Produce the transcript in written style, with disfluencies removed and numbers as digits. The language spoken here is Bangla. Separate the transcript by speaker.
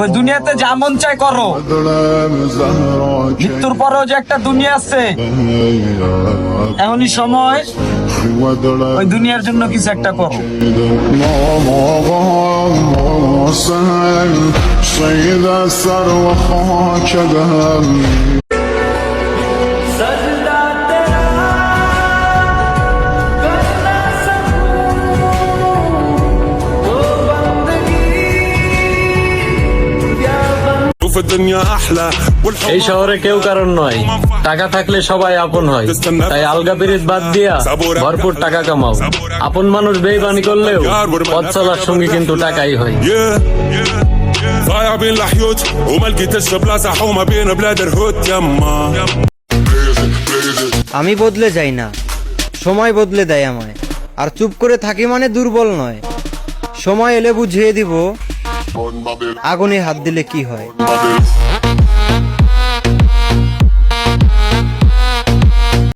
Speaker 1: ওই দুনিয়াতে যা মন চাই করো, মৃত্যুর পরেও যে একটা দুনিয়া আছে, এমনই সময় ওই দুনিয়ার জন্য কিছু একটা করো।
Speaker 2: এই শহরে কেউ কারণ নয়, টাকা থাকলে সবাই আপন হয়। তাই আলগা পিরিত বাদ দিয়া ভরপুর টাকা কামাও। আপন মানুষ বেইমানি করলেও পথ চলার সঙ্গী কিন্তু টাকাই হয়।
Speaker 3: আমি বদলে যাই না, সময় বদলে দেয় আমায়। আর চুপ করে থাকি মানে দুর্বল নয়। সময় এলে বুঝিয়ে দিব আগুনে হাত দিলে কি হয়।